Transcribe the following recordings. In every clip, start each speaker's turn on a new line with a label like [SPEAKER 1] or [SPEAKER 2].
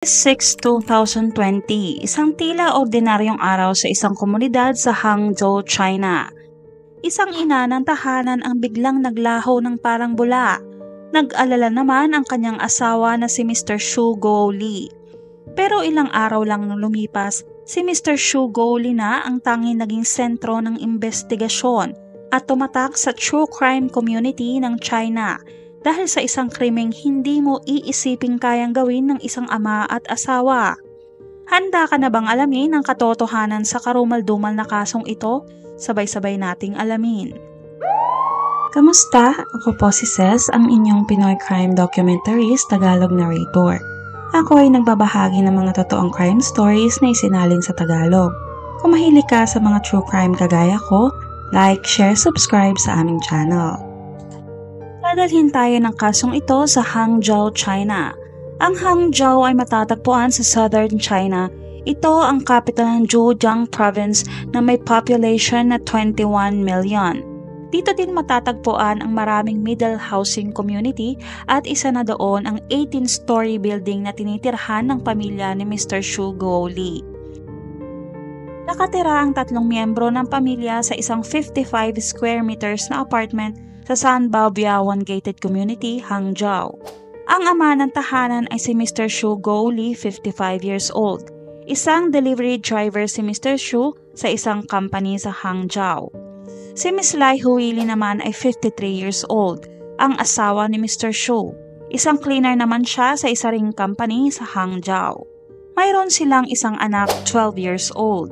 [SPEAKER 1] 6, 2020, isang tila ordinaryong araw sa isang komunidad sa Hangzhou, China. Isang ina ng tahanan ang biglang naglaho ng parang bula. Nag-alala naman ang kanyang asawa na si Mr. Xu Guoli. Pero ilang araw lang nang lumipas, si Mr. Xu Guoli na ang tanging naging sentro ng investigasyon at tumatak sa true crime community ng China dahil sa isang krimeng hindi mo iisiping kayang gawin ng isang ama at asawa. Handa ka na bang alamin ang katotohanan sa karumal-dumal na kasong ito? Sabay-sabay nating alamin.
[SPEAKER 2] Kamusta? Ako po si Ces, ang inyong Pinoy crime documentaries Tagalog narrator. Ako ay nagbabahagi ng mga totoong crime stories na isinalin sa Tagalog. Kung mahilig ka sa mga true crime kagaya ko, like, share, subscribe sa aming channel.
[SPEAKER 1] Dadalhin tayo ng kasong ito sa Hangzhou, China. Ang Hangzhou ay matatagpuan sa southern China. Ito ang capital ng Zhejiang province na may population na 21 million. Dito din matatagpuan ang maraming middle housing community at isa na doon ang 18-story building na tinitirhan ng pamilya ni Mr. Xu Guoli. Nakatira ang 3 miyembro ng pamilya sa isang 55 square meters na apartment sa Sanbao Biawan Gated Community, Hangzhou. Ang ama ng tahanan ay si Mr. Xu Guoli, 55 years old. Isang delivery driver si Mr. Xu sa isang company sa Hangzhou. Si Miss Lai Huili naman ay 53 years old, ang asawa ni Mr. Xu. Isang cleaner naman siya sa isa ring company sa Hangzhou. Mayroon silang isang anak, 12 years old.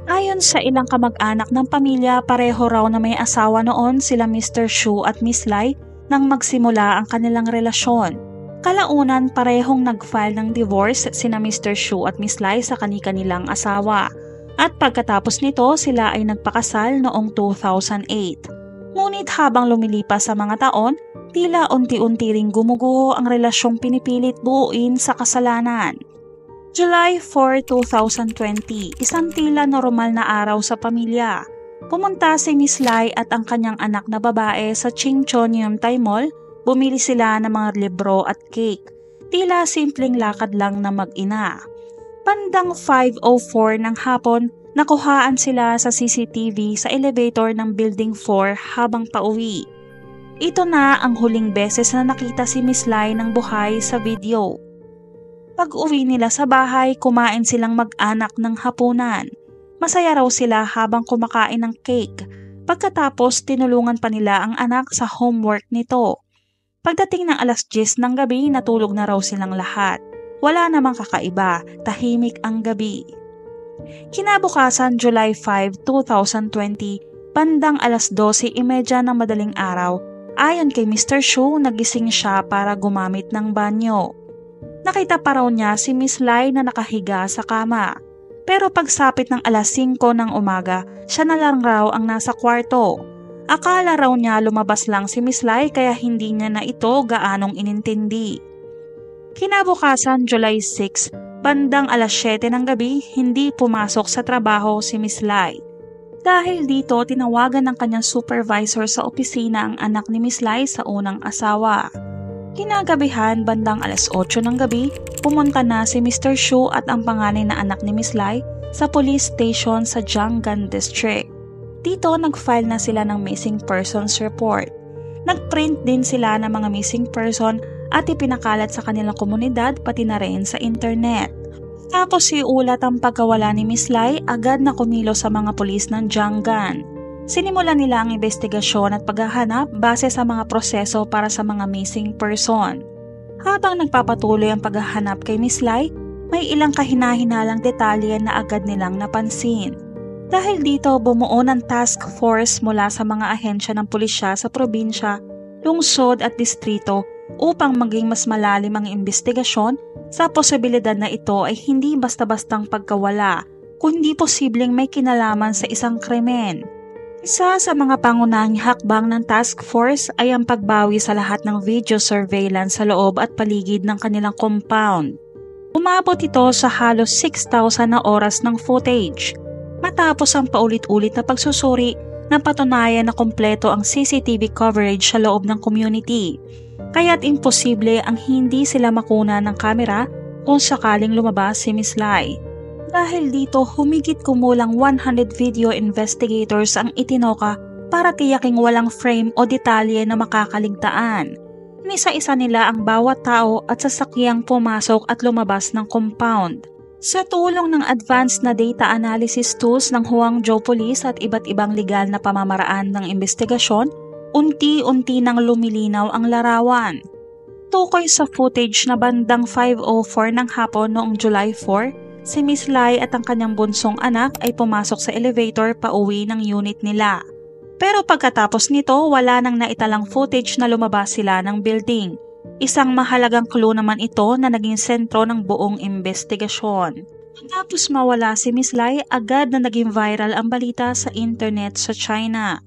[SPEAKER 1] Ayon sa ilang kamag-anak ng pamilya, pareho raw na may asawa noon sila Mr. Xu at Miss Lai nang magsimula ang kanilang relasyon. Kalaunan, parehong nag-file ng divorce sina Mr. Xu at Miss Lai sa kani-kanilang asawa. At pagkatapos nito, sila ay nagpakasal noong 2008. Ngunit habang lumilipas sa mga taon, tila unti-unti ring gumuguho ang relasyong pinipilit buuin sa kasalanan. July 4, 2020, isang tila normal na araw sa pamilya. Pumunta si Miss Lai at ang kanyang anak na babae sa Chingchoniumtai Mall. Bumili sila ng mga libro at cake. Tila simpleng lakad lang na mag-ina. Bandang 5:04 ng hapon, nakuhaan sila sa CCTV sa elevator ng Building 4 habang pauwi. Ito na ang huling beses na nakita si Miss Lai ng buhay sa video. Pag-uwi nila sa bahay, kumain silang mag-anak ng hapunan. Masaya raw sila habang kumakain ng cake. Pagkatapos, tinulungan pa nila ang anak sa homework nito. Pagdating ng alas 10 ng gabi, natulog na raw silang lahat. Wala namang kakaiba, tahimik ang gabi. Kinabukasan, July 5, 2020, bandang alas 12:30 ng madaling araw, ayon kay Mr. Xu, nagising siya para gumamit ng banyo. Nakita pa raw niya si Miss Lai na nakahiga sa kama. Pero pagsapit ng alas 5 ng umaga, siya na lang raw ang nasa kwarto. Akala raw niya lumabas lang si Miss Lai kaya hindi niya na ito gaanong inintindi. Kinabukasan, July 6, bandang alas 7 ng gabi, hindi pumasok sa trabaho si Miss Lai. Dahil dito, tinawagan ng kanyang supervisor sa opisina ang anak ni Miss Lai sa unang asawa. Kinagabihan, bandang alas 8 ng gabi, pumunta na si Mr. Xu at ang panganay na anak ni Miss Lai sa police station sa Jianggan District. Dito, nag-file na sila ng missing persons report. Nag-print din sila ng mga missing person at ipinakalat sa kanilang komunidad pati na rin sa internet. Tapos iulat ang pagkawala ni Miss Lai, agad na kumilos sa mga pulis ng Jianggan. Sinimulan nila ang investigasyon at paghahanap base sa mga proseso para sa mga missing person. Habang nagpapatuloy ang paghahanap kay Miss Lai, may ilang kahinahinalang detalye na agad nilang napansin. Dahil dito, bumuo ng task force mula sa mga ahensya ng pulisya sa probinsya, lungsod at distrito upang maging mas malalim ang investigasyon sa posibilidad na ito ay hindi basta-bastang pagkawala, kundi posibleng may kinalaman sa isang krimen. Isa sa mga pangunahing hakbang ng task force ay ang pagbawi sa lahat ng video surveillance sa loob at paligid ng kanilang compound. Umabot ito sa halos 6,000 na oras ng footage. Matapos ang paulit-ulit na pagsusuri, napatunayan na kompleto ang CCTV coverage sa loob ng community. kaya't imposible ang hindi sila makuna ng kamera kung sakaling lumabas si Miss Lai. Dahil dito, humigit kumulang 100 video investigators ang itinoka para tiyaking walang frame o detalye na makakaligtaan. Nisa-isa nila ang bawat tao at sasakyang pumasok at lumabas ng compound. Sa tulong ng advanced na data analysis tools ng Huangzhou Police at iba't ibang legal na pamamaraan ng investigasyon, unti-unti nang lumilinaw ang larawan. Tukoy sa footage na bandang 5:04 ng hapon noong July 4, si Miss Lai at ang kanyang bunsong anak ay pumasok sa elevator pauwi ng unit nila. Pero pagkatapos nito, wala nang naitalang footage na lumabas sila ng building. Isang mahalagang clue naman ito na naging sentro ng buong investigasyon. Tapos mawala si Miss Lai, agad na naging viral ang balita sa internet sa China.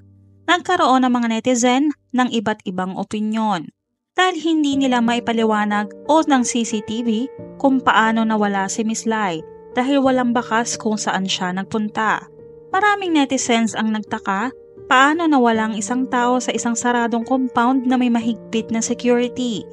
[SPEAKER 1] Nagkaroon ng mga netizen ng iba't ibang opinyon. Dahil hindi nila maipaliwanag o ng CCTV kung paano nawala si Miss Lai dahil walang bakas kung saan siya nagpunta. Maraming netizens ang nagtaka paano nawalang isang tao sa isang saradong compound na may mahigpit na security.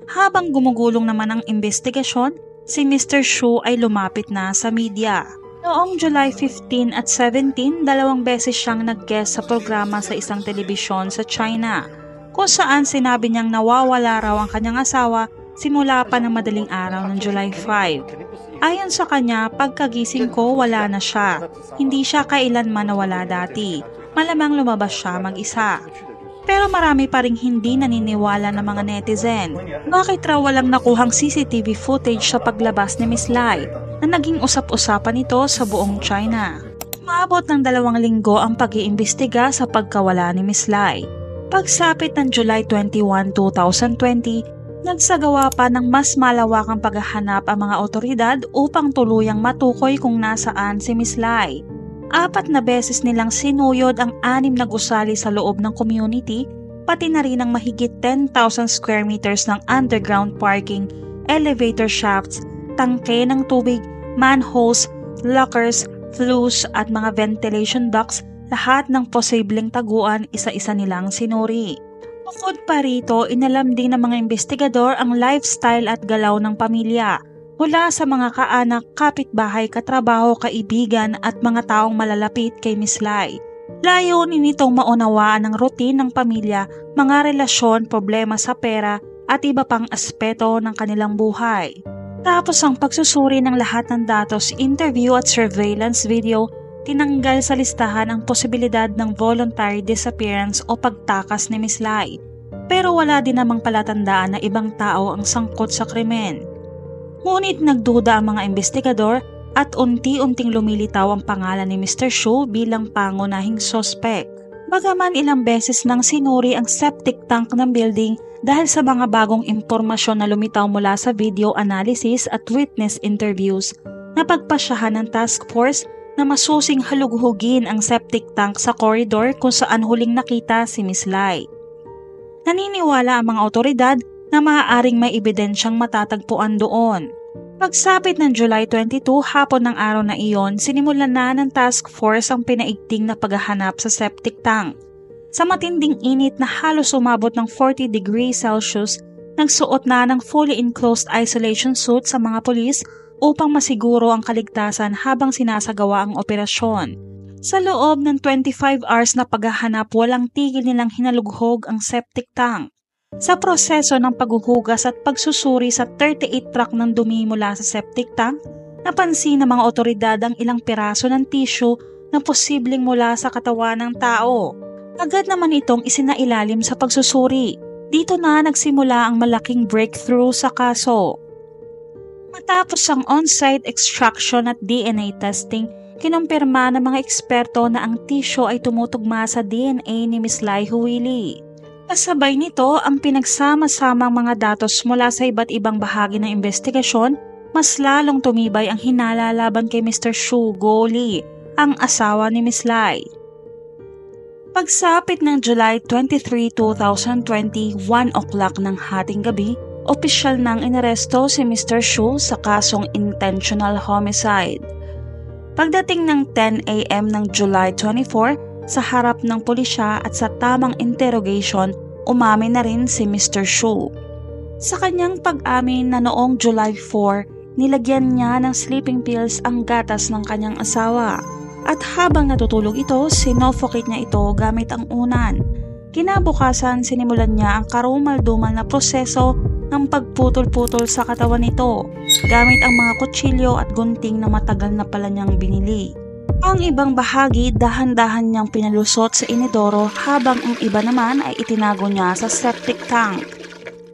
[SPEAKER 1] Habang gumugulong naman ang investigasyon, si Mr. Xu ay lumapit na sa media. Noong July 15 at 17, 2 beses siyang nag-guest sa programa sa isang telebisyon sa China, kung saan sinabi niyang nawawala raw ang kanyang asawa simula pa ng madaling araw ng July 5. Ayon sa kanya, pagkagising ko wala na siya. Hindi siya kailanman nawala dati. Malamang lumabas siya mag-isa. Pero marami pa ring hindi naniniwala ng mga netizen. Bakit raw walang nakuhang CCTV footage sa paglabas ni Miss Lai na naging usap-usapan ito sa buong China? Umabot ng 2 linggo ang pag-iimbestiga sa pagkawala ni Miss Lai. Pagsapit ng July 21, 2020, nagsagawa pa ng mas malawakang paghahanap ang mga otoridad upang tuluyang matukoy kung nasaan si Miss Lai. 4 na beses nilang sinuyod ang 6 na gusali sa loob ng community, pati na rin ang mahigit 10,000 square meters ng underground parking, elevator shafts, tangke ng tubig, manholes, lockers, flues at mga ventilation ducts, lahat ng posibleng taguan isa-isa nilang sinuri. Bukod pa rito, inalam din ng mga investigador ang lifestyle at galaw ng pamilya. Mula sa mga kaanak, kapitbahay, katrabaho, kaibigan at mga taong malalapit kay Miss Lai. Layunin nitong maunawaan ang routine ng pamilya, mga relasyon, problema sa pera at iba pang aspeto ng kanilang buhay. Tapos ang pagsusuri ng lahat ng datos, interview at surveillance video, tinanggal sa listahan ang posibilidad ng voluntary disappearance o pagtakas ni Miss Lai. Pero wala din namang palatandaan na ibang tao ang sangkot sa krimen. Ngunit nagduda ang mga investigador at unti-unting lumilitaw ang pangalan ni Mr. Xu bilang pangunahing sospek. Bagaman ilang beses nang sinuri ang septic tank ng building dahil sa mga bagong impormasyon na lumitaw mula sa video analysis at witness interviews, napagpasyahan ng task force na masusing halughugin ang septic tank sa corridor kung saan huling nakita si Miss Lai. Naniniwala ang mga otoridad na maaaring may ebidensyang matatagpuan doon. Pagsapit ng July 22, hapon ng araw na iyon, sinimulan na ng task force ang pinaigting na paghahanap sa septic tank. Sa matinding init na halos umabot ng 40 degrees Celsius, nagsuot na ng fully enclosed isolation suit sa mga pulis upang masiguro ang kaligtasan habang sinasagawa ang operasyon. Sa loob ng 25 hours na paghahanap, walang tigil nilang hinalughog ang septic tank. Sa proseso ng paghuhugas at pagsusuri sa 38 truck ng dumi mula sa septic tank, napansin ng mga otoridad ang ilang piraso ng tissue na posibleng mula sa katawan ng tao. Agad naman itong isinailalim sa pagsusuri. Dito na nagsimula ang malaking breakthrough sa kaso. Matapos ang on-site extraction at DNA testing, kinumpirma ng mga eksperto na ang tissue ay tumutugma sa DNA ni Miss Lai Huili. Kasabay nito ang pinagsama-samang mga datos mula sa iba't ibang bahagi ng investigasyon, mas lalong tumibay ang hinala laban kay Mr. Xu Guoli, ang asawa ni Miss Lai. Pagsapit ng July 23, 2020, 1 o'clock ng hating gabi, opisyal nang inaresto si Mr. Xu sa kasong intentional homicide. Pagdating ng 10 a.m. ng July 24, sa harap ng pulisya at sa tamang interrogation, umamin na rin si Mr. Shu. Sa kanyang pag-amin na noong July 4, nilagyan niya ng sleeping pills ang gatas ng kanyang asawa. At habang natutulog ito, sinoffocate niya ito gamit ang unan. Kinabukasan, sinimulan niya ang karumal-dumal na proseso ng pagputol-putol sa katawan nito gamit ang mga kutsilyo at gunting na matagal na pala niyang binili. Ang ibang bahagi dahan-dahan niyang pinalusot sa inidoro habang ang iba naman ay itinago niya sa septic tank.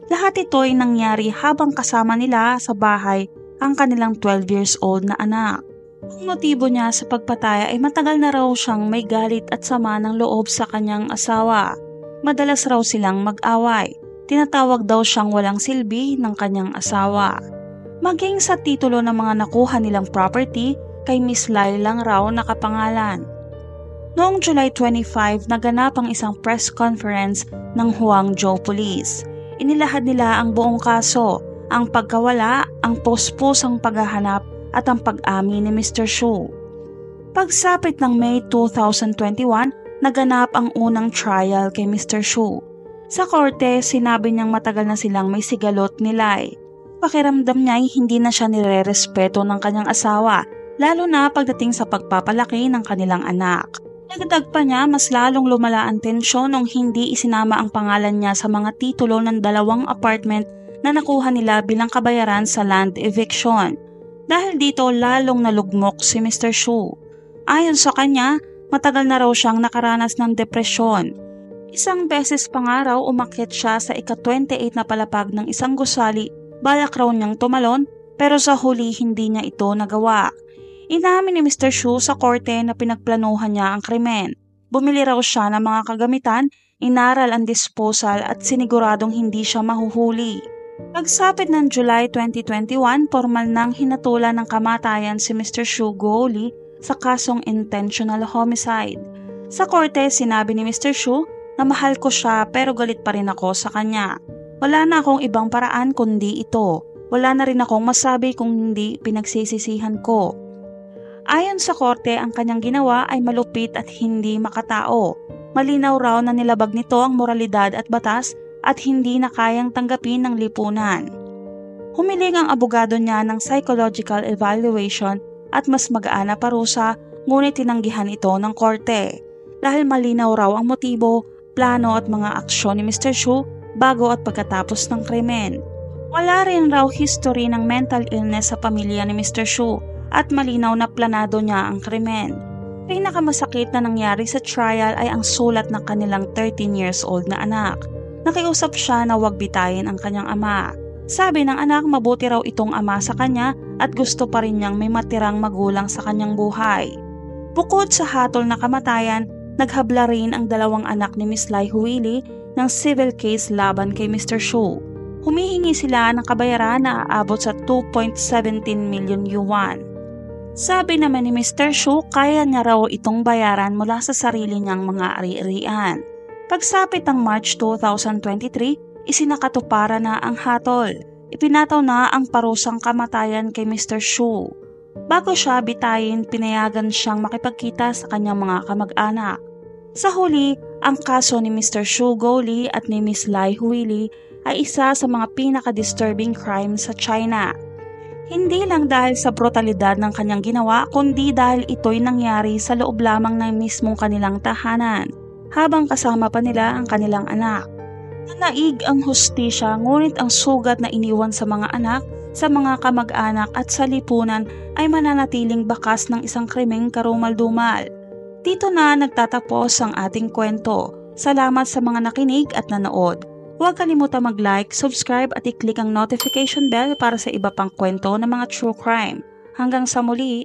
[SPEAKER 1] Lahat ito ay nangyari habang kasama nila sa bahay ang kanilang 12 years old na anak. Ang motibo niya sa pagpatay ay matagal na raw siyang may galit at sama ng loob sa kanyang asawa. Madalas raw silang mag-away. Tinatawag daw siyang walang silbi ng kanyang asawa. Maging sa titulo ng mga nakuha nilang property, kay Miss Lai lang raw nakapangalan. Noong July 25, naganap ang isang press conference ng Huangzhou Police. Inilahad nila ang buong kaso, ang pagkawala, ang puspusang paghahanap at ang pag-amin ni Mr. Shu. Pagsapit ng May 2021, naganap ang unang trial kay Mr. Shu. Sa korte, sinabi niyang matagal na silang may sigalot ni Lai. Pakiramdam niya ay hindi na siya nirerespeto ng kanyang asawa, lalo na pagdating sa pagpapalaki ng kanilang anak. Nagdag pa niya, mas lalong lumala ang tensyon nung hindi isinama ang pangalan niya sa mga titulo ng 2 apartment na nakuha nila bilang kabayaran sa land eviction. Dahil dito, lalong nalugmok si Mr. Shu. Ayon sa kanya, matagal na raw siyang nakaranas ng depresyon. Isang beses pa nga raw umakyat siya sa ika-28 na palapag ng isang gusali, balak raw niyang tumalon, pero sa huli hindi niya ito nagawa. Inamin ni Mr. Shu sa korte na pinagplanuhan niya ang krimen. Bumili raw siya ng mga kagamitan, inaral ang disposal at siniguradong hindi siya mahuhuli. Pagsapit ng July 2021, formal nang hinatulan ng kamatayan si Mr. Shu Guoli sa kasong intentional homicide. Sa korte, sinabi ni Mr. Shu na mahal ko siya pero galit pa rin ako sa kanya. Wala na akong ibang paraan kundi ito. Wala na rin akong masabi kung hindi pinagsisisihan ko. Ayon sa korte, ang kanyang ginawa ay malupit at hindi makatao. Malinaw raw na nilabag nito ang moralidad at batas at hindi na kayang tanggapin ng lipunan. Humiling ang abogado niya ng psychological evaluation at mas magaan na parusa, ngunit tinanggihan ito ng korte. Dahil malinaw raw ang motibo, plano at mga aksyon ni Mr. Shu bago at pagkatapos ng krimen. Wala rin raw history ng mental illness sa pamilya ni Mr. Shu at malinaw na planado niya ang krimen. Pinakamasakit na nangyari sa trial ay ang sulat ng kanilang 13 years old na anak. Nakiusap siya na huwag bitayin ang kanyang ama. Sabi ng anak, mabuti raw itong ama sa kanya at gusto pa rin niyang may matirang magulang sa kanyang buhay. Bukod sa hatol na kamatayan, naghabla rin ang 2 anak ni Miss Lai Huili ng civil case laban kay Mr. Shu. Humihingi sila ng kabayaran na aabot sa 2.17 million yuan. Sabi naman ni Mr. Shu, kaya niya raw itong bayaran mula sa sarili niyang mga ari-arian. Pagsapit ng March 2023, isinakatuparan na ang hatol. Ipinataw na ang parusang kamatayan kay Mr. Shu. Bago siya bitayin, pinayagan siyang makipagkita sa kanyang mga kamag-anak. Sa huli, ang kaso ni Mr. Shu Guoli at ni Miss Lai Huili ay isa sa mga pinaka-disturbing crime sa China. Hindi lang dahil sa brutalidad ng kanyang ginawa, kundi dahil ito'y nangyari sa loob lamang ng mismong kanilang tahanan, habang kasama pa nila ang kanilang anak. Nanaig ang hustisya, ngunit ang sugat na iniwan sa mga anak, sa mga kamag-anak at sa lipunan ay mananatiling bakas ng isang krimeng karumal-dumal. Dito na nagtatapos ang ating kwento. Salamat sa mga nakinig at nanood. Huwag kalimutan mag-like, subscribe at i-click ang notification bell para sa iba pang kwento ng mga true crime. Hanggang sa muli!